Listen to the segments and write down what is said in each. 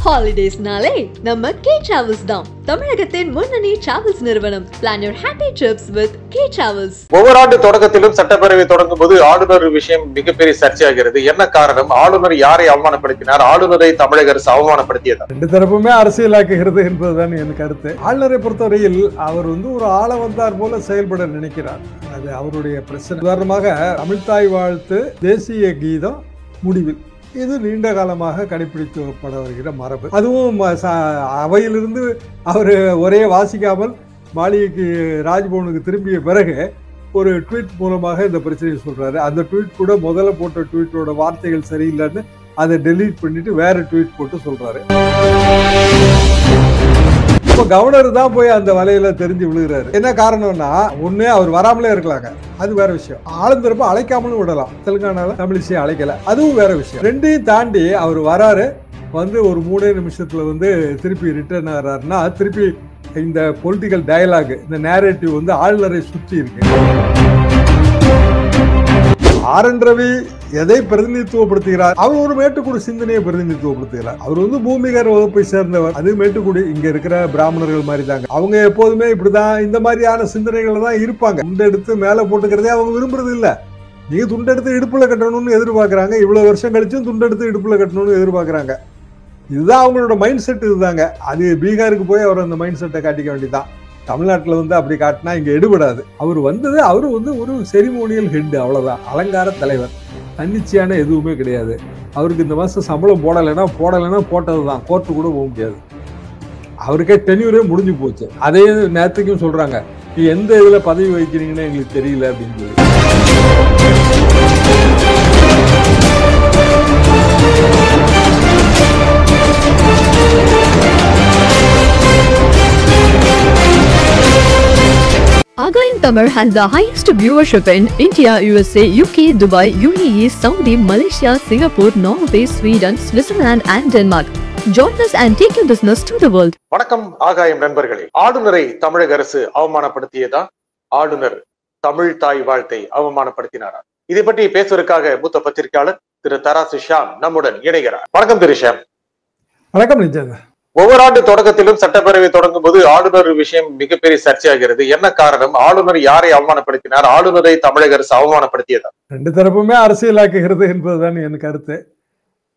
Holidays-நாலே நம்ம K Travels தான். தமிழகத்தின் முன்னணி டிராவல்ஸ் நிறுவனம். Plan your happy trips with K Travels. ஒவ்வொரு ஆண்டு தொடக்கத்திலும் சட்டப்பேரவை தொடங்கும் போது ஆளுநர் விஷயம் மிகப்பெரிய சர்ச்சையாகிறது. என்ன காரணம்? ஆளுநர் யாரை அவமானப்படுத்தினார்? ஆளுநரை தமிழக அரசு அவமானப்படுத்தியதா? ரெண்டு தரப்புமே அரசியலாக்குகிறது என்பதுதான் என் கருத்து. ஆளுநரை பொறுத்தவரையில் அவர் ஒரு ஆள வந்தார் போல செயல்பட நினைக்கிறார். அது அவருடைய பிரச்சனை. உதாரணமாக தமிழ்த்தாய் வாழ்த்து, தேசிய கீதம் முடிவில் இது நீண்ட காலமாக கடைபிடிக்கப்பட வருகிற மரபு. அதுவும் அவையிலிருந்து அவர் ஒரே வாசிக்காமல் மாளிகைக்கு ராஜ்பவனுக்கு திரும்பிய பிறகு ஒரு ட்வீட் மூலமாக இந்த பிரச்சனையை சொல்றாரு. அந்த ட்வீட் கூட முதல்ல போட்ட ட்வீட்டோட வார்த்தைகள் சரியில்லைன்னு அதை டெலீட் பண்ணிட்டு வேற ட்வீட் போட்டு சொல்றாரு. இப்போ கவர்னர் தான் போய் அந்த வலையில தெரிஞ்சு விழுகிறாரு. என்ன காரணம்னா, ஒண்ணு அவர் வராமலே இருக்கலாங்க, அது வேற விஷயம். ஆளுந்தரப்பு அழைக்காமலும் விடலாம். தெலுங்கானால தமிழிசையை அழைக்கல, அதுவும் வேற விஷயம். ரெண்டையும் தாண்டி அவர் வராரு, ஒரு 3 நிமிஷத்துல திருப்பி ரிட்டர்ன் ஆகிறாருன்னா, திருப்பி இந்த பொலிட்டிக்கல் டயலாக், இந்த நேரேட்டிவ் ஆளுநரை சுற்றி இருக்கு. ஆர்.என். ரவி எதை பிரதிநிதித்துவப்படுத்துகிறார்? அவர் ஒரு மேட்டுக்குடி சிந்தனையை பிரதிநிதித்துவப்படுத்துகிறார். அவர் பூமிகர் வகுப்பை சேர்ந்தவர். அது மேட்டுக்குடி இங்க இருக்கிற பிராமணர்கள் மாதிரி தாங்க. அவங்க எப்போதுமே இப்படிதான், இந்த மாதிரியான சிந்தனைகள் தான் இருப்பாங்க. துண்டெடுத்து மேல போட்டுக்கிறதே அவங்க விரும்புறது இல்ல. நீங்க துண்டெடுத்து இடுப்புல கட்டணும்னு எதிர்பார்க்கறாங்க. இவ்வளவு வருஷம் கழிச்சும் துண்டெடுத்து இடுப்புல கட்டணும்னு எதிர்பார்க்கறாங்க. இதுதான் அவங்களோட மைண்ட் செட். இதுதாங்க. அது பீகாருக்கு போய் அவர் அந்த மைண்ட் செட்டை காட்டிக்க வேண்டியதான். தமிழ்நாட்டில் அப்படி காட்டினா இங்க எடுபடாது. அவர் அவரு ஒரு செரிமோனியல் ஹெட், அவ்வளவுதான். அலங்கார தலைவர், தன்னிச்சையான எதுவுமே கிடையாது. அவருக்கு இந்த மாசம் சம்பளம் போடலைன்னா போட்டதுதான். கோர்ட்டு கூட போக முடியாது. அவருக்கே டென்யூரே முடிஞ்சு போச்சு. அதே நேரத்துக்கும் சொல்றாங்க, நீ எந்த இதுல பதவி வைக்கிறீங்கன்னு எங்களுக்கு தெரியல அப்படின்னு சொல்லி. Agayam Tamil has the highest viewership in India, USA, UK, Dubai, UAE, Saudi, Malaysia, Singapore, Norway, Sweden, Switzerland and Denmark. Join us and take your business to the world. வணக்கம் ஆகாயம் நண்பர்களே. ஆளுநரை தமிழக அரசு அவமானப்படுத்தியதா? ஆளுநர் தமிழ் தாய் வாழ்த்தை அவமானப்படுத்தினாரா? இதை பற்றி பேசுவதற்காக மூத்த பத்திரிகையாளர் திரு தராசு ஷாம் நம்முடன் இணைகிறார். வணக்கம் திரு ஷாம். வணக்கம் நிஜாங்க. ஒவ்வொரு ஆண்டு தொடக்கத்திலும் சட்டப்பேரவை தொடங்கும் போது ஆளுநர் விஷயம் மிகப்பெரிய சர்ச்சையாகிறது. என்ன காரணம்? ஆளுநர் யாரை அவமானப்படுத்தினார்? ஆளுநரை தமிழக அரசு அவமானப்படுத்தியதா? ரெண்டு தரப்புமே அரசியலாக்குகிறது என்பதுதான் என் கருத்து.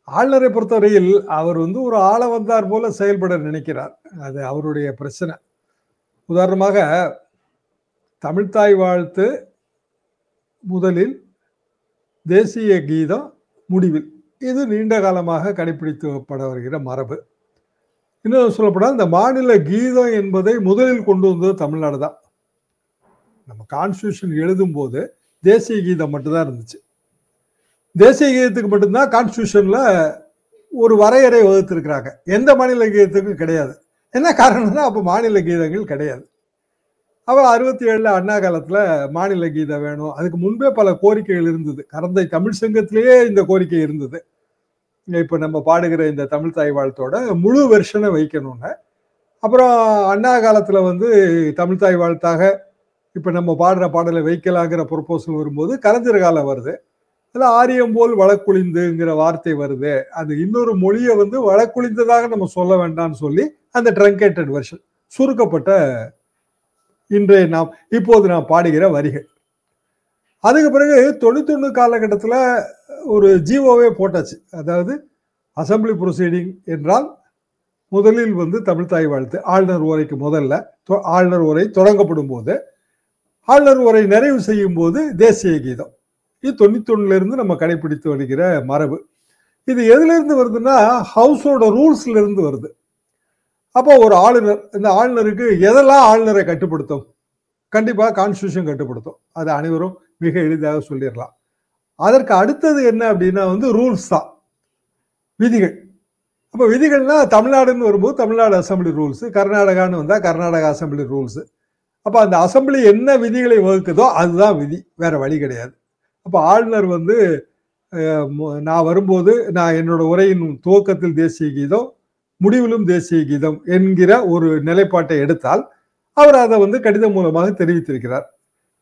ஆளுநரை பொறுத்தவரையில் அவர் ஒரு ஆள வந்தார் போல செயல்பட நினைக்கிறார். அது அவருடைய பிரச்சனை. உதாரணமாக தமிழ்த்தாய் வாழ்த்து முதலில், தேசிய கீதம் முடிவில் இது நீண்ட காலமாக கடைபிடிக்கப்பட வருகிற மரபு. இன்னும் சொல்லப்படாது, இந்த மாநில கீதம் என்பதை முதலில் கொண்டு வந்தது தமிழ்நாடு தான். நம்ம கான்ஸ்டியூஷன் எழுதும் போது தேசிய கீதம் மட்டும்தான் இருந்துச்சு. தேசிய கீதத்துக்கு மட்டும்தான் கான்ஸ்டியூஷன்ல ஒரு வரையறை வகுத்திருக்கிறாங்க. எந்த மாநில கீதத்துக்கும் கிடையாது. என்ன காரணம்னா, அப்ப மாநில கீதங்கள் கிடையாது. அவ 67 அண்ணா காலத்துல மாநில கீதம் வேணும். அதுக்கு முன்பே பல கோரிக்கைகள் இருந்தது. கரந்தை தமிழ் சங்கத்திலேயே இந்த கோரிக்கை இருந்தது. இப்ப நம்ம பாடுகிற இந்த தமிழ் தாய் வாழ்த்தோட முழு வெர்ஷனை வைக்கணும்னு. அப்புறம் அண்ணா காலத்துல தமிழ் தாய் வாழ்த்தாக இப்ப நம்ம பாடுற பாடலை வைக்கலாங்கிற ப்ரொபோசல் வரும்போது கலைஞர் காலம் வருது. அதுல ஆரியம் போல் வழக்குழிந்துங்கிற வார்த்தை வருது. அது இன்னொரு மொழியை வழக்குழிந்ததாக நம்ம சொல்ல வேண்டாம்னு சொல்லி அந்த ட்ரங்கேட்டட் வெர்ஷன், சுருக்கப்பட்ட இப்போது நாம் பாடுகிற வரிகள். அதுக்கு பிறகு 91 காலகட்டத்தில் ஒரு ஜிஓவே போட்டாச்சு. அதாவது அசம்பிளி ப்ரொசீடிங் என்றால் முதலில் தமிழ் தாய் வாழ்த்து, ஆளுநர் உரைக்கு முதல்ல ஆளுநர் உரை தொடங்கப்படும் போது, ஆளுநர் உரை நிறைவு செய்யும் போது தேசிய கீதம். இது 91 இருந்து நம்ம கடைபிடித்து வருகிற மரபு. இது எதுல இருந்து வருதுன்னா, ஹவுஸோட ரூல்ஸ்ல இருந்து வருது. அப்போ ஒரு ஆளுநர், இந்த ஆளுநருக்கு எதெல்லாம் ஆளுநரை கட்டுப்படுத்தும்? கண்டிப்பா கான்ஸ்டியூஷன் கட்டுப்படுத்தும். அது அனைவரும் மிக எளிதாக சொல்லிடலாம். அதற்கு அடுத்தது என்ன அப்படின்னா ரூல்ஸ் தான், விதிகள். அப்ப விதிகள்னா தமிழ்நாடுன்னு வரும்போது தமிழ்நாடு அசம்பிளி ரூல்ஸ், கர்நாடகான்னு வந்தா கர்நாடகா அசம்பிளி ரூல்ஸ். அப்ப அந்த அசம்பிளி என்ன விதிகளை வகுக்குதோ அதுதான் விதி, வேற வழி கிடையாது. அப்ப ஆளுநர் நான் வரும்போது, நான் என்னோட உரையின் துவக்கத்தில் தேசிய கீதம், முடிவிலும் தேசிய கீதம் என்கிற ஒரு நிலைப்பாட்டை எடுத்தால் அவர் அதை கடிதம் மூலமாக தெரிவித்திருக்கிறார்.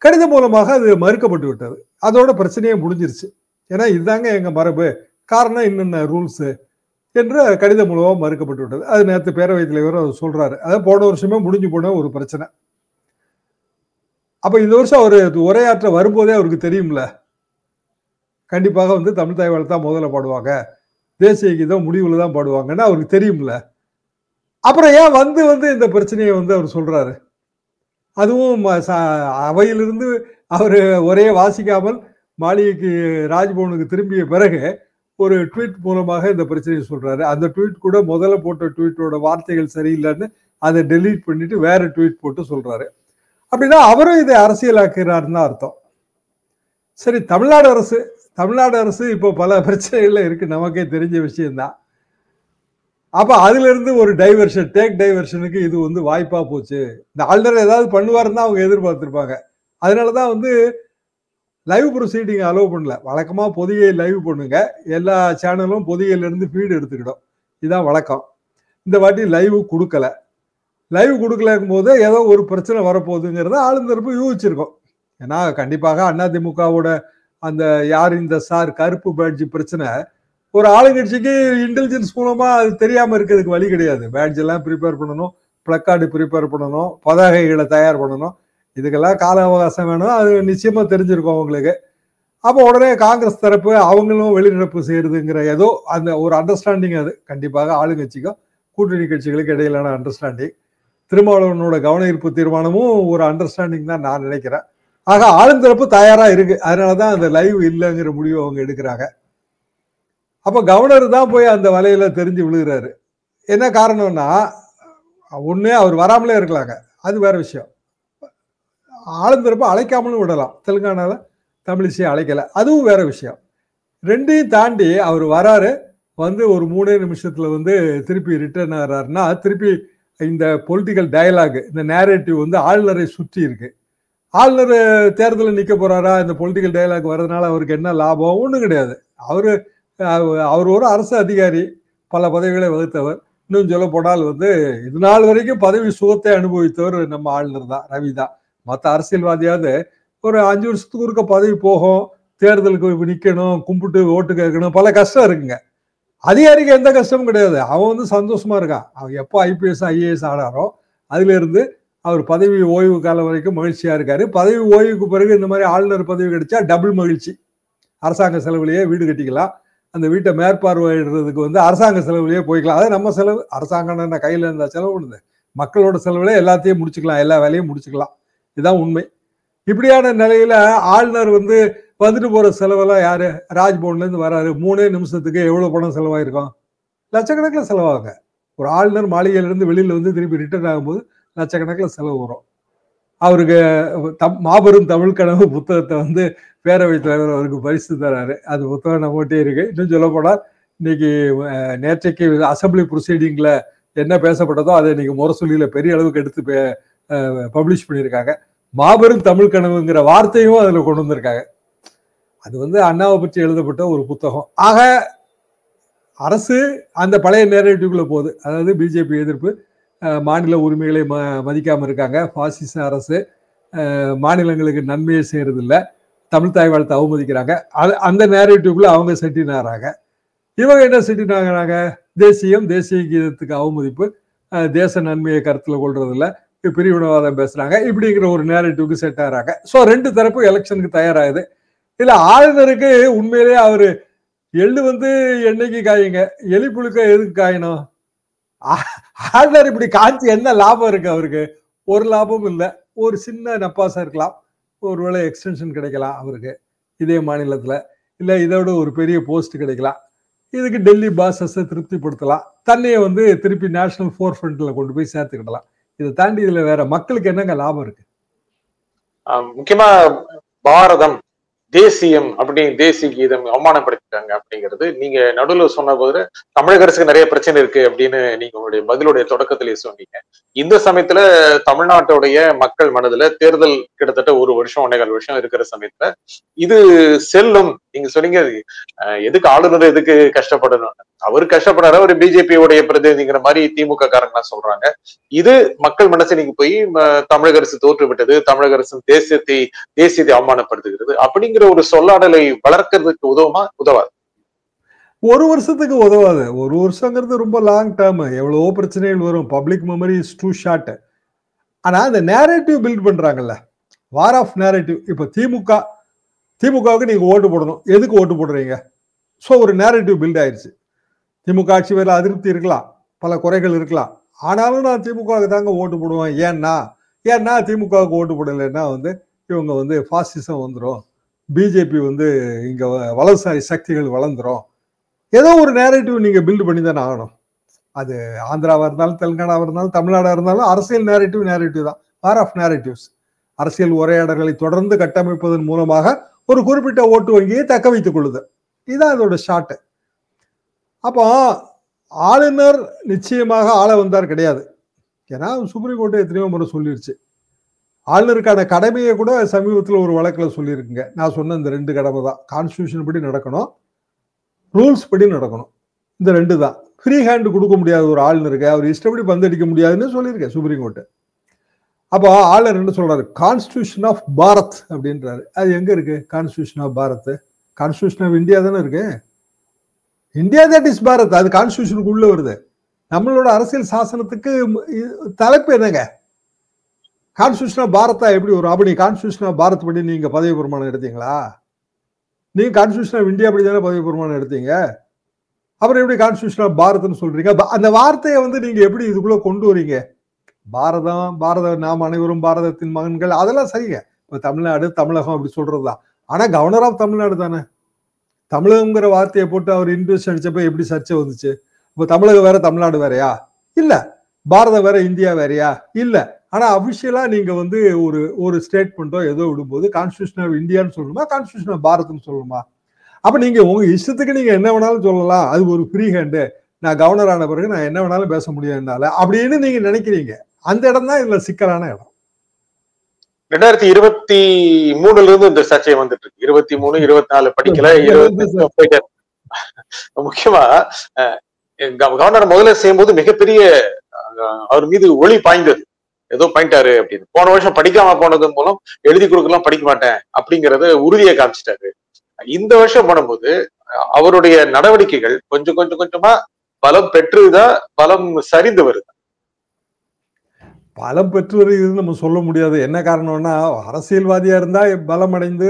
கடிதம் மூலமாக அது மறுக்கப்பட்டு விட்டது. அதோட பிரச்சனையே முடிஞ்சிருச்சு. ஏன்னா இதுதாங்க எங்க மரபு, காரணம் என்னென்ன ரூல்ஸ் என்ற கடிதம் மூலமாக மறுக்கப்பட்டு விட்டது. அது நேற்று பேரவைத் தலைவர் அவர் சொல்றாரு. அதாவது போன வருஷமே முடிஞ்சு போன ஒரு பிரச்சனை. அப்ப இந்த வருஷம் அவர் உரையாற்ற வரும்போதே அவருக்கு தெரியும்ல, கண்டிப்பாக வந்து தமிழ் தாய் வாழ்த்து தான் முதல்ல பாடுவாங்க, தேசிய கீதம் முடிவுல தான் பாடுவாங்கன்னு அவருக்கு தெரியும்ல. அப்புறம் ஏன் வந்து வந்து இந்த பிரச்சனையை வந்து அவர் சொல்றாரு? அதுவும் அவையிலிருந்து அவரு ஒரே வாசிக்காமல் மாளிகைக்கு ராஜ்பவனுக்கு திரும்பிய பிறகு ஒரு ட்வீட் மூலமாக இந்த பிரச்சனையை சொல்றாரு. அந்த ட்வீட் கூட முதல்ல போட்ட ட்வீட்டோட வார்த்தைகள் சரியில்லைன்னு அதை டெலீட் பண்ணிட்டு வேற ட்வீட் போட்டு சொல்றாரு. அப்படின்னா அவரும் இதை அரசியலாக்குறாருன்னு தான் அர்த்தம். சரி, தமிழ்நாடு அரசு இப்போ பல பிரச்சனைகள்ல இருக்கு, நமக்கே தெரிஞ்ச விஷயம்தான். அப்ப அதுல இருந்து ஒரு டைவர்ஷனுக்கு இது வந்து வாய்ப்பா போச்சு. இந்த ஆளுநர் ஏதாவது பண்ணுவாருன்னு அவங்க எதிர்பார்த்திருப்பாங்க. அதனாலதான் வந்து லைவ் ப்ரொசீடிங் அலோவ் பண்ணல. வழக்கமா பொதிகை லைவ் பண்ணுங்க, எல்லா சேனலும் பொதிகையில இருந்து ஃபீடு எடுத்துக்கிடும், இதுதான் வழக்கம். இந்த வாட்டி லைவ் கொடுக்கலங்கும் போது ஏதோ ஒரு பிரச்சனை வரப்போகுதுங்கிறத ஆளுநர் யூகிச்சிருக்கோம். ஏன்னா கண்டிப்பாக அதிமுகவோட அந்த யார் இந்த சார் கருப்பு பேட்ஜ் பிரச்சனை ஒரு ஆளுங்கட்சிக்கு இன்டெலிஜென்ஸ் மூலமா அது தெரியாம இருக்கிறதுக்கு வழி கிடையாது. பேட்ஜ் எல்லாம் ப்ரிப்பேர் பண்ணணும், பிளக்கார்டு ப்ரிப்பேர் பண்ணணும், பதாகைகளை தயார் பண்ணணும், இதுக்கெல்லாம் கால அவகாசம் வேணும். அது நிச்சயமா தெரிஞ்சிருக்கும் அவங்களுக்கு. அப்போ உடனே காங்கிரஸ் தரப்பு அவங்களும் வெளிநடப்பு செய்யறதுங்கிற ஏதோ அந்த ஒரு அண்டர்ஸ்டாண்டிங், அது கண்டிப்பாக ஆளுங்கட்சிக்கும் கூட்டணி கட்சிகளுக்கு இடையிலான அண்டர்ஸ்டாண்டிங். திருமாவளவனோட கவன ஈர்ப்பு தீர்மானமும் ஒரு அண்டர்ஸ்டாண்டிங் தான் நான் நினைக்கிறேன். ஆக ஆளுந்தரப்பு தயாரா இருக்கு, அதனாலதான் அந்த லைவ் இல்லைங்கிற முடிவு அவங்க எடுக்கிறாங்க. அப்ப கவர்னர் தான் போய் அந்த வலையில தெரிஞ்சு விழுகிறாரு. என்ன காரணம்னா, ஒண்ணு அவர் வராமலே இருக்கலாங்க, அது வேற விஷயம். ஆளுந்தரப்பு அழைக்காமலும் விடலாம், தெலுங்கானால தமிழிசையை அழைக்கல, அதுவும் வேற விஷயம். ரெண்டையும் தாண்டி அவர் வராரு, வந்து ஒரு 3 நிமிஷத்துல வந்து திருப்பி ரிட்டர்ன் ஆகிறாருன்னா, திருப்பி இந்த பொலிட்டிக்கல் டயலாக், இந்த நேரேட்டிவ் வந்து ஆளுநரை சுற்றி இருக்கு. ஆளுநர் தேர்தலில் நிக்க போறாரா? இந்த பொலிட்டிக்கல் டயலாக் வர்றதுனால அவருக்கு என்ன லாபம்? ஒண்ணும் கிடையாது. அவர் ஒரு அரசு அதிகாரி, பல பதவிகளை வகுத்தவர். இன்னும் சொல்ல போனால் வந்து இது நாள் வரைக்கும் பதவி சுகத்தை அனுபவித்தவர் நம்ம ஆளுநர் தான், ரவி தான். மற்ற அரசியல்வாதியாவது ஒரு 5 வருஷத்துக்கு ஒருக்க பதவி போகும், தேர்தலுக்கு நிக்கணும், கும்பிட்டு ஓட்டு கேட்கணும், பல கஷ்டம் இருக்குங்க. அதிகாரிக்கு எந்த கஷ்டமும் கிடையாது, அவன் வந்து சந்தோஷமா இருக்கான். அவன் எப்போ IPS IAS ஆனாரோ அதுல இருந்து அவர் பதவி ஓய்வு காலம் வரைக்கும் மகிழ்ச்சியா இருக்காரு. பதவி ஓய்வுக்கு பிறகு இந்த மாதிரி ஆளுநர் பதவி கிடைச்சா டபுள் மகிழ்ச்சி. அரசாங்க செலவுலயே வீடு கட்டிக்கலாம், அந்த வீட்டை மேற்பார்வையிடுறதுக்கு வந்து அரசாங்க செலவுலயே போய்க்கலாம். அது நம்ம செலவு, அரசாங்கம் கையில இருந்த செலவு பண்ணுது, மக்களோட செலவுல எல்லாத்தையும் முடிச்சுக்கலாம், எல்லா வேலையும் முடிச்சுக்கலாம், இதுதான் உண்மை. இப்படியான நிலையில ஆளுநர் வந்து வந்துட்டு போற செலவெல்லாம் யாரு? ராஜ்பவன்ல இருந்து வராரு, 3 நிமிஷத்துக்கு எவ்வளவு பணம் செலவாயிருக்கும்? லட்சக்கணக்கில் செலவாகுங்க. ஒரு ஆளுநர் மாளிகையில இருந்து வெளியில வந்து திருப்பி ரிட்டர்ன் ஆகும்போது லட்சக்கணக்கில் செலவு வரும். அவருக்கு மாபெரும் தமிழ் கனவு புத்தகத்தை வந்து பேரவைத் தலைவர் அவருக்கு பரிசு தராரு. அது புத்தகம் நம்மகிட்டே இருக்கு. இன்னும் சொல்ல போனா இன்னைக்கு நேற்றைக்கு அசம்பிளி ப்ரொசீடிங்ல என்ன பேசப்பட்டதோ அதை இன்னைக்கு முரசொலியில பெரிய அளவுக்கு எடுத்து பப்ளிஷ் பண்ணியிருக்காங்க. மாபெரும் தமிழ் கனவுங்கிற வார்த்தையும் அதுல கொண்டு வந்திருக்காங்க. அது வந்து அண்ணாவை பற்றி எழுதப்பட்ட ஒரு புத்தகம். ஆக அரசு அந்த பழைய நேரேட்டிவ்ல போகுது. அதாவது பிஜேபி எதிர்ப்பு, மாநில உரிமைகளை மதிக்காம இருக்காங்க, பாசிச அரசு மாநிலங்களுக்கு நன்மையை செய்யறது இல்லை, தமிழ் தாய் வாழ்த்தை அவமதிக்கிறாங்க. அந்த நேரேட்டிவ்ல அவங்க செட்டினாராங்க. இவங்க என்ன செட்டினாங்கிறாங்க? தேசியம், தேசிய கீதத்துக்கு அவமதிப்பு, தேச நன்மையை கருத்துல கொள்றது இல்லை, பிரிவினவாதம் பேசுறாங்க, இப்படிங்கிற ஒரு நேரேட்டிவ்க்கு செட் ஆகிறாங்க. ஸோ 2 தரப்பு எலெக்ஷனுக்கு தயாராகுது. இல்ல ஆளுநருக்கு உண்மையிலேயே அவரு எள்ளு வந்து என்னைக்கு காயுங்க, எலி புழுக்க எதுக்கு காயணும்? ஆளுநர் இப்படி காய்ச்சி என்ன லாபம் இருக்கு அவருக்கு? ஒரு லாபமும் இல்லை. ஒரு சின்ன நப்பாசா இருக்கலாம், ஒருவேளை எக்ஸ்டென்ஷன் கிடைக்கலாம் அவருக்கு இதே மாநிலத்துல, இல்ல இதோட ஒரு பெரிய போஸ்ட் கிடைக்கலாம், இதுக்கு டெல்லி பாசஸை திருப்திப்படுத்தலாம், தன்னையை வந்து திருப்பி நேஷனல் ஃபோர் ஃப்ரண்ட்ல கொண்டு போய் சேர்த்துக்கிடலாம். இதை தாண்டி இதுல வேற மக்களுக்கு என்னங்க லாபம் இருக்கு? முக்கியமா பாரதம், தேசியம் அப்படின்னு தேசிய கீதம் அவமானப்படுத்திட்டாங்க அப்படிங்கிறது நீங்க நடுவில் சொன்ன போது தமிழக அரசுக்கு நிறைய பிரச்சனை இருக்கு அப்படின்னு நீங்க உங்களுடைய பதிலுடைய தொடக்கத்திலேயே சொன்னீங்க. இந்த சமயத்துல தமிழ்நாட்டுடைய மக்கள் மனதுல தேர்தல் கிட்டத்தட்ட 1 வருஷம் 1.25 வருஷம் இருக்கிற சமயத்துல இது செல்லும். நீங்க சொன்னீங்க எதுக்கு ஆளுநர் எதுக்கு கஷ்டப்படணும், அவரு கஷ்டப்படுறாரு, ஒரு பிஜேபியோடைய பிரதிநிதிங்கிற மாதிரி திமுக காரங்க சொல்றாங்க. இது மக்கள் மனசு நீங்க போய் தமிழக அரசு தோற்று விட்டது, தமிழக அரசு தேசியத்தை அவமானப்படுத்துகிறது அப்படிங்கிற ஒரு சொல்லாடலை வளர்க்கறதுக்கு உதவாது? ஒரு வருஷத்துக்கு உதவாது. ஒரு வருஷங்கிறது ரொம்ப லாங் டேர்ம். எவ்வளவோ பிரச்சனைகள் வரும். Public memory is too short. ஆனா அந்த நேரேட்டிவ் பில்ட் பண்றாங்கல்ல, வார் ஆஃப் நேரேட்டிவ். இப்ப திமுகவுக்கு நீங்க ஓட்டு போடணும். எதுக்கு ஓட்டு போடுறீங்க? ஸோ ஒரு நேரேட்டிவ் பில்ட் ஆயிருச்சு. திமுக ஆட்சி மேல அதிருப்தி இருக்கலாம், பல குறைகள் இருக்கலாம். ஆனாலும் நான் திமுகவுக்கு தாங்க ஓட்டு போடுவேன். ஏன்னா திமுகவுக்கு ஓட்டு போடலைன்னா இவங்க ஃபாசிசம் வந்துடும், பிஜேபி இங்க வலதுசாரி சக்திகள் வளர்ந்துரும். ஏதோ ஒரு நேரேட்டிவ் நீங்க பில்ட் பண்ணி தானே ஆகணும். அது ஆந்திராவா இருந்தாலும், தெலுங்கானாவா இருந்தாலும், தமிழ்நாடா இருந்தாலும் அரசியல் நேரேட்டிவ் தான். War of narratives. அரசியல் உரையாடல்களை தொடர்ந்து கட்டமைப்பதன் மூலமாக ஒரு குறிப்பிட்ட ஓட்டு வங்கியை தக்க வைத்துக் கொள்ளுது. இதுதான் அதோட ஷார்ட். அப்போ ஆளுநர் நிச்சயமாக ஆள வந்தார் கிடையாது. ஏன்னா சுப்ரீம் கோர்ட் எத்தனையோ முறை சொல்லிருச்சு. ஆளுநருக்கான கடமையை கூட சமீபத்தில் ஒரு வழக்கில் சொல்லியிருக்குங்க. நான் சொன்ன இந்த 2 கடமை தான். கான்ஸ்டியூஷன் படி நடக்கணும், ரூல்ஸ் படி நடக்கணும். இந்த 2 தான். ஃப்ரீ ஹேண்ட் கொடுக்க முடியாது ஒரு ஆளுநருக்கு, அவர் இஷ்டப்படி பந்தடிக்க முடியாதுன்னு சொல்லியிருக்கேன் சுப்ரீம் கோர்ட். அப்போ ஆளுநர் என்ன சொல்றாரு? கான்ஸ்டியூஷன் ஆஃப் பாரத் அப்படின்றாரு. அது எங்க இருக்கு constitution of Bharat? Constitution of India தானே இருக்கு. India that is Bharat. அது கான்ஸ்டியூஷனுக்கு உள்ள வருது. நம்மளோட அரசியல் சாசனத்துக்கு தலைப்பு என்னங்க? கான்ஸ்டியூஷன் ஆஃப் பாரத்தா எப்படி வரும்? அப்படி கான்ஸ்டியூஷன் ஆஃப் பாரத் படி நீங்க பதவி பிரமாணம் எடுத்தீங்களா? நீங்க கான்ஸ்டியூஷன் ஆஃப் இந்தியா படி தானே பதவி பிரமாணம் எடுத்தீங்க. அப்புறம் எப்படி கான்ஸ்டியூஷன் ஆஃப் பாரத்னு சொல்றீங்க? அந்த வார்த்தையை நீங்க எப்படி இதுக்குள்ள கொண்டு வரீங்க? பாரத நாம் அனைவரும் பாரதத்தின் மகன்கள், அதெல்லாம் சரிங்க. இப்ப தமிழ்நாடு, தமிழகம் அப்படி சொல்றதுதான். ஆனா கவர்னர் ஆஃப் தமிழ்நாடு தானே. தமிழகம்ங்கிற வார்த்தையை போட்டு அவர் இன்ட்ரெஸ்ட் அடிச்சப்ப எப்படி சர்ச்சை வந்துச்சு? இப்ப தமிழகம் வேற தமிழ்நாடு வேறையா? இல்ல. பாரதம் வேற இந்தியா வேறையா? இல்ல. ஆனா அபிஷியலா நீங்க ஒரு ஸ்டேட்மெண்ட்டோ ஏதோ விடும்போது கான்ஸ்டியூஷன் ஆஃப் இந்தியான்னு சொல்லணுமா, கான்ஸ்டியூஷன் ஆஃப் பாரத்னு சொல்லணுமா? அப்ப நீங்க உங்க இஷ்டத்துக்கு நீங்க என்ன வேணாலும் சொல்லலாம். அது ஒரு ஃப்ரீ ஹேண்டு. நான் கவர்னர் ஆன பிறகு நான் என்ன வேணாலும் பேச முடியும் என்னால அப்படின்னு நீங்க நினைக்கிறீங்க. அந்த இடம் தான் இதுல சிக்கலான இடம். 2023 இருந்து இந்த சர்ச்சை வந்துட்டு இருக்கு. 23, 24 படிக்கல, 25 முக்கியமா கவர்னர் முதல்ல செய்யும்போது மிகப்பெரிய அவர் மீது ஒளி பாய்ந்தது. ஏதோ பாயிண்டாரு அப்படின்னு. போன வருஷம் படிக்காம போனது மூலம் எழுதி கொடுக்கலாம் படிக்க மாட்டேன் அப்படிங்கறத உறுதியை காமிச்சிட்டாரு. இந்த வருஷம் பண்ணும்போது அவருடைய நடவடிக்கைகள் கொஞ்சம் கொஞ்சமா பலம் பெற்றுதா, பலம் சரிந்து வருது? பலம் பெற்று வருகிறது நம்ம சொல்ல முடியாது. என்ன காரணம்னா, அரசியல்வாதியா இருந்தா பலம் அடைந்து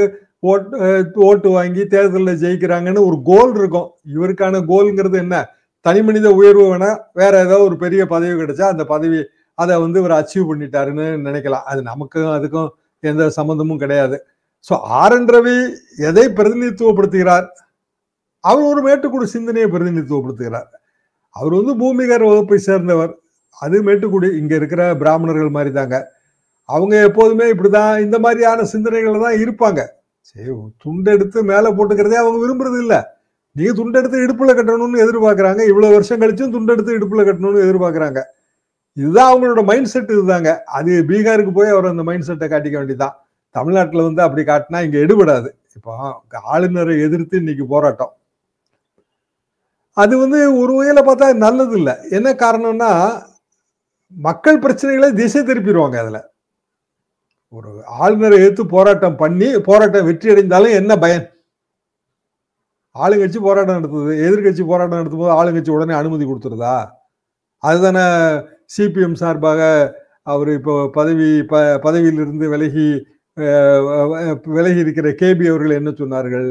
ஓட்டு வாங்கி தேர்தலில் ஜெயிக்கிறாங்கன்னு ஒரு கோல் இருக்கும். இவருக்கான கோல்ங்கிறது என்ன? தனி மனித உயர்வு வேணா, வேற ஏதாவது ஒரு பெரிய பதவி கிடைச்சா அந்த பதவி அதை இவர் அச்சீவ் பண்ணிட்டாருன்னு நினைக்கலாம். அது நமக்கும் அதுக்கும் எந்த சம்பந்தமும் கிடையாது. So R. N.. ரவி எதை பிரதிநிதித்துவப்படுத்துகிறார்? அவர் ஒரு மேட்டுக்குடி சிந்தனையை பிரதிநிதித்துவப்படுத்துகிறார். அவர் பூமிகர் வகுப்பை சேர்ந்தவர். அது மேட்டுக்குடி இங்க இருக்கிற பிராமணர்கள் மாதிரி தாங்க. அவங்க எப்போதுமே இப்படிதான் இந்த மாதிரியான சிந்தனைகள் தான் இருப்பாங்க. சரி, துண்டெடுத்து மேல போட்டுக்கிறதே அவங்க விரும்புறது இல்ல. நீங்க துண்டெடுத்து இடுப்புல கட்டணும்னு எதிர்பார்க்கறாங்க. இவ்வளவு வருஷம் கழிச்சும் துண்டெடுத்து இடுப்புல கட்டணும்னு எதிர்பார்க்கறாங்க. இதுதான் அவங்களோட மைண்ட் செட். இதுதாங்க. அது பீகாருக்கு போய் அவர் அந்த மைண்ட் செட்டை காட்டிக்க வேண்டியதுதான். தமிழ்நாட்டுல அப்படி காட்டினா இங்க எடுபடாது. இப்போ ஆளுநரை எதிர்த்து இன்னைக்கு போராட்டம். அது ஒரு வகையில பார்த்தா நல்லது இல்லை. என்ன காரணம்னா, மக்கள் பிரச்சனைகளை திசை திருப்பிடுவாங்க. அதுல ஒரு ஆளுநரை எதிர்த்து போராட்டம் பண்ணி போராட்டம் வெற்றி அடைந்தாலும் என்ன பயன்? ஆளுங்கட்சி போராட்டம் நடத்துது, எதிர்கட்சி போராட்டம் நடத்தும் போது ஆளுங்கட்சி உடனே அனுமதி கொடுத்துருதா? அதுதானே சிபிஎம் சார்பாக அவர் இப்போ பதவியிலிருந்து விலகி இருக்கிற கேபி அவர்கள் என்ன சொன்னார்கள்?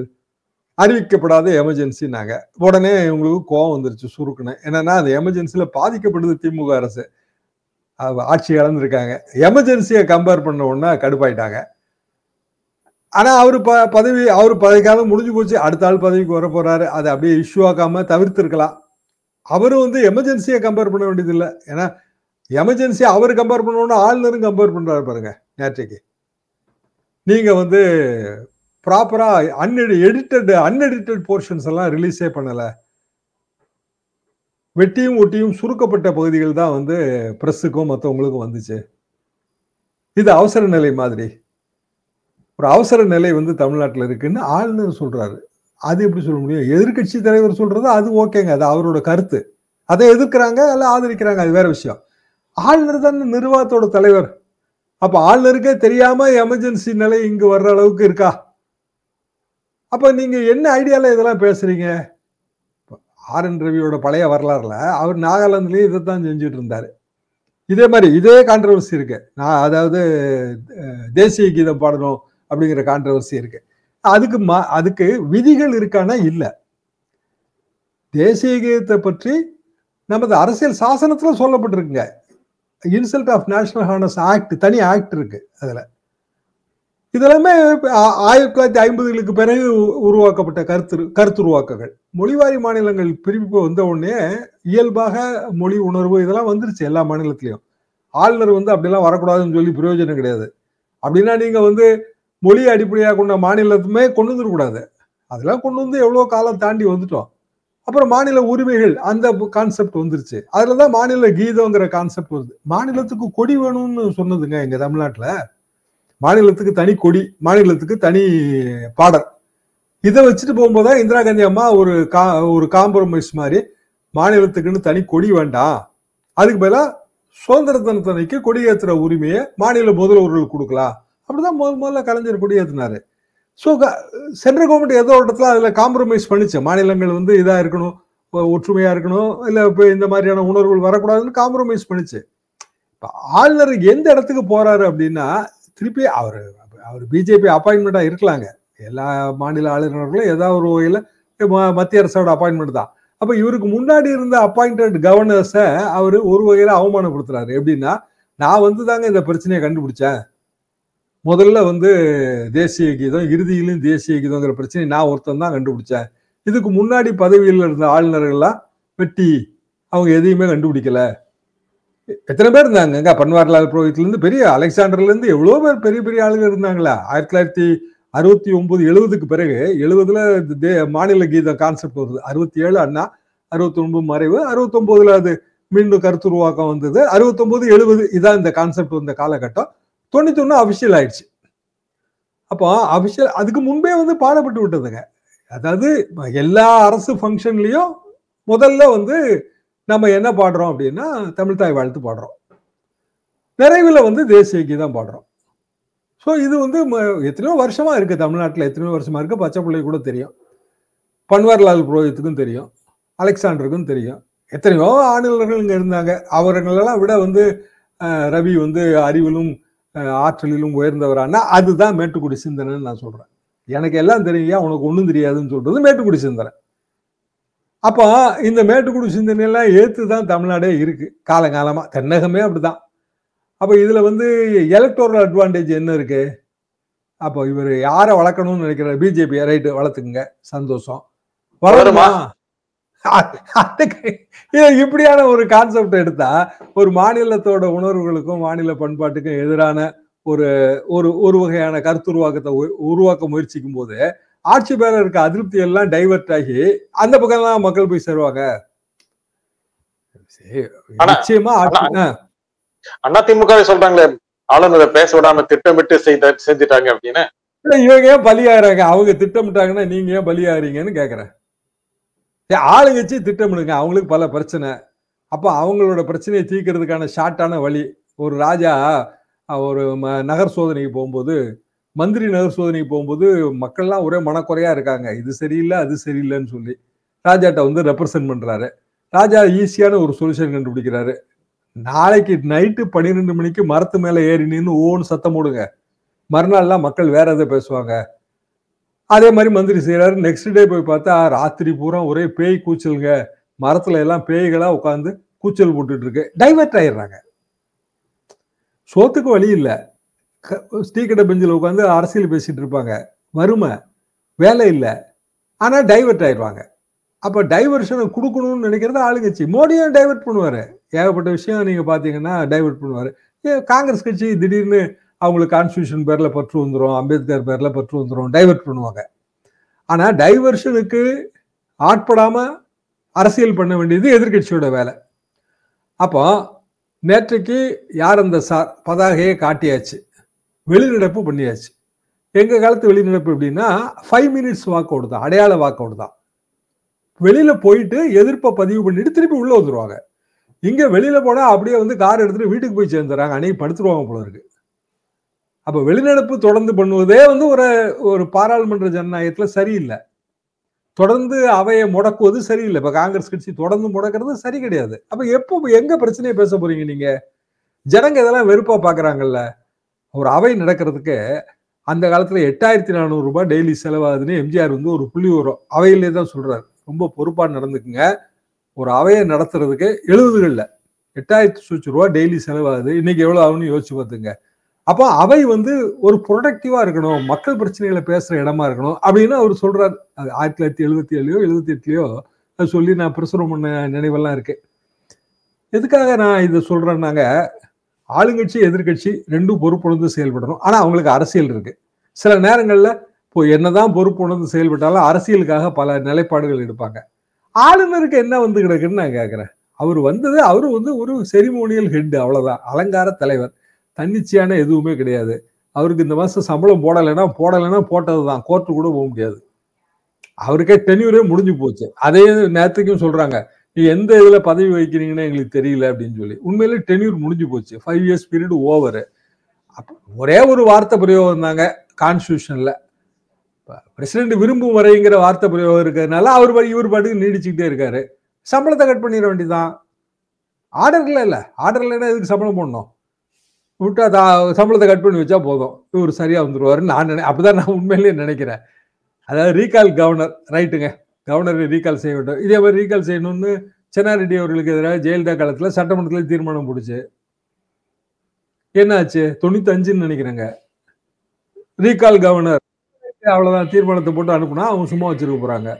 அறிவிக்கப்படாத எமர்ஜென்சினாங்க. உடனே உங்களுக்கு கோபம் வந்துருச்சு சுருக்குன்னு. என்னன்னா, அந்த எமர்ஜென்சில பாதிக்கப்படுது திமுக அரசு. ஆட்சி இழந்திருக்காங்க. எமர்ஜென்சியை கம்பேர் பண்ண உடனே கடுப்பாயிட்டாங்க. ஆனா அவரு பதவிக்காலம் முடிஞ்சு போச்சு. அடுத்த ஆள் பதவிக்கு வர போறாரு. அதை அப்படியே இஷ்யூ ஆக்காம தவிர்த்திருக்கலாம். அவரு எமர்ஜென்சியை கம்பேர் பண்ண வேண்டியது இல்லை. ஏன்னா எமர்ஜென்சி அவர் கம்பேர் பண்ணோம்னா ஆளுநரும் கம்பேர் பண்றாரு பாருங்க. நேற்றைக்கு நீங்க ப்ராப்பரா அன்எடிட்டட் போர்ஷன்ஸ் எல்லாம் ரிலீஸே பண்ணல. வெட்டியும் ஒட்டியும் சுருக்கப்பட்ட பகுதிகள் தான் பிரஸுக்கும் மற்றவங்களுக்கும் வந்துச்சு. இது அவசர நிலை மாதிரி. ஒரு அவசர நிலை தமிழ்நாட்டில் இருக்குன்னு ஆளுநர் சொல்றாரு. அது எப்படி சொல்ல முடியும்? எதிர்கட்சி தலைவர் சொல்றது அது ஓகேங்க, அது அவரோட கருத்து. அதை எதிர்க்கிறாங்க, அல்ல ஆதரிக்கிறாங்க, அது வேற விஷயம். ஆளுநர் தான் நிர்வாகத்தோட தலைவர். அப்ப ஆளுநருக்கே தெரியாம எமர்ஜென்சி நிலை இங்கு வர்ற அளவுக்கு இருக்கா? அப்ப நீங்க என்ன ஐடியால இதெல்லாம் பேசுறீங்க? ஆர்.என். ரவியோட பழைய வரலாறுல அவர் நாகாலாந்துலயும் இதைத்தான் செஞ்சுட்டு இருந்தாரு. இதே மாதிரி இதே கான்ட்ரவர்சி இருக்கு. அதாவது தேசிய கீதம் பாடணும் அப்படிங்கிற கான்ட்ரவர்சி இருக்கு. அதுக்கு விதிகள் இருக்கானா இல்ல. தேசிய கீதத்தை பற்றி நமது அரசியல் சாசனத்துல சொல்லப்பட்டிருக்குங்க. Insult of national honours act, தனி ஆக்ட் இருக்கு அதுல. இதெல்லாமே 1950களுக்கு பிறகு உருவாக்கப்பட்ட கருத்துருவாக்கங்கள். மொழிவாரி மாநிலங்கள் பிரிவு வந்த உடனே இயல்பாக மொழி உணர்வு இதெல்லாம் வந்துருச்சு எல்லா மாநிலத்திலையும். ஆளுநர் அப்படிலாம் வரக்கூடாதுன்னு சொல்லி பிரயோஜனம் கிடையாது. அப்படின்னா நீங்க மொழி அடிப்படையாக கொண்ட மாநிலத்துமே கொண்டு வந்துடக்கூடாது. அதெல்லாம் கொண்டு வந்து எவ்வளவு காலம் தாண்டி வந்துட்டோம். அப்புறம் மாநில உரிமைகள் அந்த கான்செப்ட் வந்துருச்சு. அதுலதான் மாநில கீதங்கிற கான்செப்ட் வருது. மாநிலத்துக்கு கொடி வேணும்னு சொன்னதுங்க எங்க தமிழ்நாட்டுல. மாநிலத்துக்கு தனி கொடி, மாநிலத்துக்கு தனி பாடல். இதை வச்சுட்டு போகும்போதுதான் இந்திரா காந்தி அம்மா ஒரு காம்ப்ரமைஸ் மாதிரி மாநிலத்துக்குன்னு தனி கொடி வேண்டாம், அதுக்கு பதிலா சுதந்திர தினத்தன்னைக்கு கொடியேற்றுற உரிமையை மாநில முதல்வர்கள் கொடுக்கலாம். அப்படிதான் முதல்ல கலைஞர் கொடியேற்றினாரு. ஸோ சென்ட்ரல் கவர்மெண்ட் ஏதோ ஒரு இடத்துல அதுல காம்ப்ரமைஸ் பண்ணிச்சு. மாநிலங்கள் இதா இருக்கணும், ஒற்றுமையா இருக்கணும், இல்ல இப்ப இந்த மாதிரியான உணர்வுகள் வரக்கூடாதுன்னு காம்ப்ரமைஸ் பண்ணிச்சு. இப்ப ஆளுநர் எந்த இடத்துக்கு போறாரு அப்படின்னா, திருப்பி அவர் பிஜேபி அப்பாயின்மெண்டா இருக்கலாங்க. எல்லா மாநில ஆளுநர்களும் ஏதாவது ஒரு வகையில மத்திய அரசோட அப்பாயின்மெண்ட் தான். அப்ப இவருக்கு முன்னாடி இருந்த அப்பாயிண்டட் கவர்னர்ஸ அவரு ஒரு வகையில அவமானப்படுத்துறாரு. எப்படின்னா, நான் தாங்க இந்த பிரச்சனையை கண்டுபிடிச்சேன், முதல்ல தேசிய கீதம், இறுதியிலும் தேசிய கீதங்கிற பிரச்சனை நான் ஒருத்தன் தான் கண்டுபிடிச்சேன். இதுக்கு முன்னாடி பதவியில் இருந்த ஆளுநர்கள்லாம் வெட்டி அவங்க எதையுமே கண்டுபிடிக்கல. எத்தனை பேர் இருந்தாங்க? பன்வாரிலால் புரோஹித்ல இருந்து பெரிய அலெக்சாண்டர்ல இருந்து எவ்வளவு பேர் பெரிய பெரிய ஆளுங்க இருந்தாங்களா. 1969 70க்கு பிறகு 70ல மாநில கீத கான்செப்ட் வருது. 67 அண்ணா, 69 மறைவு, 69ல அது மீண்டும் கருத்துருவாக்கம் வந்தது. 69 70 இதான் இந்த கான்செப்ட் வந்த காலகட்டம். 91 அபிஷியல் ஆயிடுச்சு. அப்போ அபிஷியல் அதுக்கு முன்பே பாடப்பட்டு விட்டதுங்க. அதாவது எல்லா அரசு ஃபங்க்ஷன்லயும் முதல்ல நம்ம என்ன பாடுறோம் அப்படின்னா தமிழ் தாய் வாழ்த்து பாடுறோம், நிறைவுல தேசிய கீதம் பாடுறோம். ஸோ இது எத்தனையோ வருஷமா இருக்கு தமிழ்நாட்டில், எத்தனையோ வருஷமா இருக்கு. பச்சை பிள்ளை கூட தெரியும், பன்வாரிலால் புரோஹித்துக்கும் தெரியும், அலெக்சாண்டருக்கும் தெரியும். எத்தனையோ ஆளுநர்கள் இங்க இருந்தாங்க. அவர்களெல்லாம் விட ரவி அறிவிலும் ஆற்றலிலும் உயர்ந்தவரானா அதுதான் மேட்டுக்குடி சிந்தனைன்னு நான் சொல்றேன். எனக்கு எல்லாம் தெரியும், உனக்கு ஒண்ணும் தெரியாதுன்னு சொல்றது மேட்டுக்குடி சிந்தனை. அப்போ இந்த மேட்டுக்குடி சிந்தனையெல்லாம் ஏத்துதான் தமிழ்நாடே இருக்கு காலங்காலமா. தென்னகமே அப்படிதான். அப்ப இதுல எலக்டோரல் அட்வான்டேஜ் என்ன இருக்கு? அப்போ இவர் யாரை வளர்க்கணும்னு நினைக்கிறார்? பிஜேபி. ரைட்டு, வளர்த்துக்குங்க, சந்தோஷம். வளருமா? இப்படியான ஒரு கான்செப்ட் எடுத்தா ஒரு மாநிலத்தோட உணர்வுகளுக்கும் மாநில பண்பாட்டுக்கும் எதிரான ஒரு வகையான கருத்துருவாக்கத்தை உருவாக்க முயற்சிக்கும் போது ஆட்சி மேல இருக்க அதிருப்தி எல்லாம் டைவர்ட் ஆகி அந்த பக்கம் தான் மக்கள் போய் சேருவாங்க. நிச்சயமா அதிமுக சொல்றாங்களே ஆளுநரை பேச விடாம திட்டமிட்டு செஞ்சுட்டாங்க அப்படின்னு. இவங்க ஏன் பலியாகிறாங்க? அவங்க திட்டமிட்டாங்கன்னா நீங்க ஏன் பலியாகிறீங்கன்னு கேக்குறேன். ஆளுங்கட்சி திட்டமிடுங்க, அவங்களுக்கு பல பிரச்சனை. அப்ப அவங்களோட பிரச்சனையை தீர்க்கிறதுக்கான ஷார்ட்டான வழி. ஒரு ராஜா ஒரு நகர் சோதனைக்கு போகும்போது, மந்திரி நகர் சோதனைக்கு போகும்போது மக்கள்லாம் ஒரே மனக்குறையா இருக்காங்க, இது சரியில்லை அது சரியில்லைன்னு சொல்லி ராஜாட்ட ரெப்ரசன்ட் பண்றாரு. ராஜா ஈஸியான ஒரு சொல்யூஷன் கண்டுபிடிக்கிறாரு. நாளைக்கு நைட்டு 12 மணிக்கு மரத்து மேல ஏறி நின்று ஓன்னு சத்தம் போடுங்க, மறுநாள்லாம் மக்கள் வேற எதை பேசுவாங்க. அதே மாதிரி மந்திரி செய்யறாரு. நெக்ஸ்ட் டே போய் பார்த்தா ராத்திரி பூரா ஒரே பேய் கூச்சலுங்க, மரத்துல எல்லாம் பேய்களா உட்காந்து கூச்சல் போட்டுட்டு இருக்கு. டைவர்ட் ஆயிடுறாங்க. சோத்துக்கு வழி இல்லை, ஸ்டீக்கடை பெஞ்சில் உட்காந்து அரசியல் பேசிட்டு இருப்பாங்க. வறுமை, வேலை இல்லை, ஆனா டைவர்ட் ஆயிடுவாங்க. அப்ப டைவர்ஷனை கொடுக்கணும்னு நினைக்கிறது ஆளுங்கட்சி. மோடியும் டைவர்ட் பண்ணுவாரு, ஏகப்பட்ட விஷயம் நீங்க பாத்தீங்கன்னா டைவர்ட் பண்ணுவாரு. காங்கிரஸ் கட்சி திடீர்னு அவங்களுக்கு கான்ஸ்டியூஷன் பேர்ல பற்று வந்துடும், அம்பேத்கர் பேர்ல பற்று வந்துடும், டைவர்ட் பண்ணுவாங்க. ஆனா டைவர்ஷனுக்கு ஆட்படாம அரசியல் பண்ண வேண்டியது எதிர்கட்சியோட வேலை. அப்போ நேற்றைக்கு யார் அந்த பதாகையை காட்டியாச்சு, வெளிநடப்பு பண்ணியாச்சு. எங்க காலத்து வெளிநடப்பு எப்படின்னா 5 மினிட்ஸ் வாக் அவுட் தான், அடையாள வாக் அவுட் தான். வெளியில போயிட்டு எதிர்ப்பை பதிவு பண்ணிட்டு திருப்பி உள்ள வந்துருவாங்க. இங்க வெளியில போனா அப்படியே கார் எடுத்துட்டு வீட்டுக்கு போய் சேர்ந்துறாங்க, அன்னைக்கு படுத்துருவாங்க போல இருக்கு. அப்ப வெளிநடப்பு தொடர்ந்து பண்ணுவதே ஒரு பாராளுமன்ற ஜனநாயகத்துல சரியில்லை. தொடர்ந்து அவையை முடக்குவது சரியில்லை. இப்ப காங்கிரஸ் கட்சி தொடர்ந்து முடக்கிறது சரி கிடையாது. அப்ப எப்போ எங்க பிரச்சனையை பேச போறீங்க நீங்க? ஜனங்க இதெல்லாம் வெறுப்பா பாக்குறாங்கல்ல. ஒரு அவை நடக்கிறதுக்கு அந்த காலத்துல 8,400 ரூபாய் டெய்லி செலவாகுதுன்னு எம்ஜிஆர் வந்து ஒரு புள்ளி வரும் அவையிலே தான் சொல்றாரு. ரொம்ப பொறுப்பா நடந்துக்குங்க. ஒரு அவையை நடத்துறதுக்கு 70கள்ல 8,000 ரூபாய் டெய்லி செலவாகுது. இன்னைக்கு எவ்வளவு ஆகுன்னு யோசிச்சு பார்த்துங்க. அப்போ அவை வந்து ஒரு ப்ரொடக்டிவா இருக்கணும், மக்கள் பிரச்சனைகளை பேசுற இடமா இருக்கணும் அப்படின்னு அவர் சொல்றாரு. அது 1977லயோ 78லயோ அது சொல்லி நான் பிரசுரம் பண்ண நினைவெல்லாம் இருக்கு. எதுக்காக நான் இதை சொல்றேன்னாங்க, ஆளுங்கட்சி எதிர்கட்சி ரெண்டும் பொறுப்புணர்ந்து செயல்படணும். ஆனா அவங்களுக்கு அரசியல் இருக்கு. சில நேரங்கள்ல இப்போ என்னதான் பொறுப்புணர்ந்து செயல்பட்டாலும் அரசியலுக்காக பல நிலைப்பாடுகள் எடுப்பாங்க. ஆளுநருக்கு என்ன வந்து கிடக்குன்னு நான் கேட்கிறேன். அவர் வந்தது அவரு வந்து ஒரு செரிமோனியல் ஹெட், அவ்வளவுதான், அலங்கார தலைவர். தன்னிச்சையான எதுவுமே கிடையாது. அவருக்கு இந்த மாசம் சம்பளம் போடலைன்னா போட்டதுதான், கோர்ட்டு கூட போக முடியாது. அவருக்கே டென்யூரே முடிஞ்சு போச்சு. அதே நேரத்துக்கும் சொல்றாங்க, நீ எந்த இதுல பதவி வைக்கிறீங்கன்னு எங்களுக்கு தெரியல அப்படின்னு சொல்லி. உண்மையிலே டென்யூர் முடிஞ்சு போச்சு. 5 இயர்ஸ் பீரியட் ஓவர். ஒரே ஒரு வார்த்தை பிரயோகம் தாங்க கான்ஸ்டியூஷன்ல, பிரசிடென்ட் விரும்பும் வரைங்கிற வார்த்தை பிரயோகம் இருக்கிறதுனால இவர் பாட்டுக்கு நீடிச்சுக்கிட்டே இருக்காரு. சம்பளத்தை கட் பண்ணிட வேண்டியதான். ஆர்டர்ல இல்ல, ஆர்டர்ல எதுக்கு சம்பளம் போடணும்? விட்டா சம்பளத்தை கட் பண்ணி வச்சா போதும், இவர் சரியா வந்துருவாருன்னு அப்படிதான் நான் உண்மையிலேயே நினைக்கிறேன். அதாவது ரீகால் கவர்னர், ரைட்டுங்க, கவர்னரை ரீகால் செய்ய வேண்டும். இதே மாதிரி ரீகால் செய்யணும்னு சென்னாரெட்டி அவர்களுக்கு எதிராக ஜெயலலிதா காலத்துல சட்டமன்றத்தில் தீர்மானம் போடுச்சு. என்ன ஆச்சு? 95ன்னு நினைக்கிறேங்க. ரீகால் கவர்னர், அவ்வளவுதான், தீர்மானத்தை போட்டு அனுப்புனா அவங்க சும்மா வச்சிருக்க போறாங்க.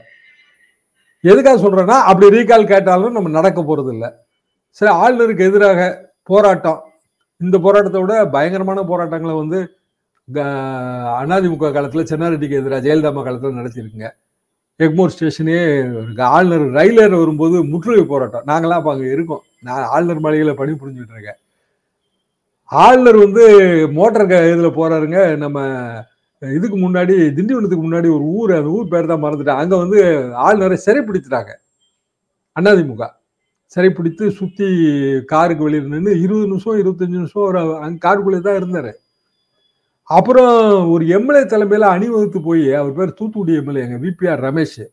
எதுக்காக சொல்றேன்னா, அப்படி ரீகால் கேட்டாலும் நம்ம நடக்க போறது இல்லை. சரி, ஆளுநருக்கு எதிராக போராட்டம், இந்த போராட்டத்தை விட பயங்கரமான போராட்டங்களை வந்து அதிமுக காலத்துல சென்னாரெட்டிக்கு எதிராக ஜெயலலிதா காலத்துல நடத்திருக்குங்க. எக்மோர் ஸ்டேஷனே ஆளுநர் ரயில் ஏற வரும்போது முற்றுகை போராட்டம். நாங்களாம் அப்ப அங்க இருக்கோம். நான் ஆளுநர் மாளிகையில பணி புரிஞ்சுட்டு இருக்கேன். ஆளுநர் வந்து மோட்டார் இதுல போறாருங்க. நம்ம இதுக்கு முன்னாடி திண்டிவனத்துக்கு முன்னாடி ஒரு ஊர், அந்த ஊர் பேர் தான் மறந்துட்டேன். அங்க வந்து ஆளுநரை சிறைப்பிடித்துட்டாங்க. அதிமுக சிறைப்பிடித்து சுத்தி காருக்கு வெளியில் நின்று 20 நிமிஷம் 25 நிமிஷம் ஒரு அங்க காருக்குள்ளே தான் இருந்தாரு. அப்புறம் ஒரு எம்எல்ஏ தலைமையில அணிவகுத்து போய், அவர் பேர் தூத்துக்குடி எம்எல்ஏங்க, விபிஆர் ரமேஷ்,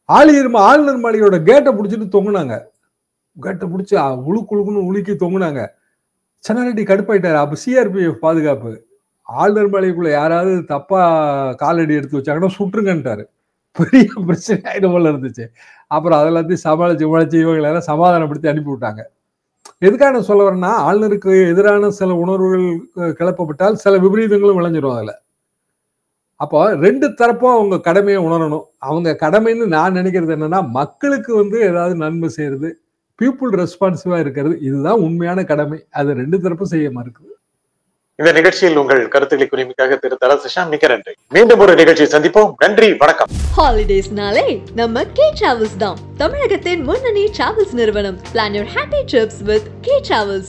ஆளுநர் மாளிகையோட கேட்டை பிடிச்சிட்டு தொங்குனாங்க. கேட்டை பிடிச்சி உழுக்குழுக்குன்னு உலுக்கி தொங்குனாங்க. சென்னாரெட்டி கடுப்பாயிட்டாரு. அப்ப சிஆர்பிஎஃப் பாதுகாப்பு, ஆளுநர் மாளிகைக்குள்ள யாராவது தப்பா காலடி எடுத்து வச்சாங்கன்னா சுற்றுங்கன்ட்டாரு. பெரிய பிரச்சனை ஆயிடும் போல இருந்துச்சு. அப்புறம் அதெல்லாத்தையும் சமாளிச்சு இவங்களெல்லாம் சமாதானப்படுத்தி அனுப்பி விட்டாங்க. எதுக்காக சொல்ல வரேன்னா, ஆளுநருக்கு எதிரான சில உணர்வுகள் கிளப்பப்பட்டால் சில விபரீதங்களும் விளைஞ்சிடும் அதுல. அப்போ 2 தரப்பும் அவங்க கடமையை உணரணும். அவங்க கடமைன்னு நான் நினைக்கிறது என்னன்னா, மக்களுக்கு வந்து ஏதாவது நன்மை செய்யறது, பீப்புள் ரெஸ்பான்சிவா இருக்கிறது, இதுதான் உண்மையான கடமை. அது 2 தரப்பும் செய்ய மறுக்குது. இந்த நிகழ்ச்சியில் உங்கள் கருத்துக்களை குறிமிக்காக திரு தராசு ஷியாம் மிக்க நன்றி. மீண்டும் ஒரு நிகழ்ச்சியை சந்திப்போம். நன்றி, வணக்கம். ஹாலிடேஸ்னாலே நம்ம கே டிராவல்ஸ் தான். தமிழகத்தின் முன்னணி டிராவல்ஸ் நிறுவனம். Plan your happy trips with K Travels.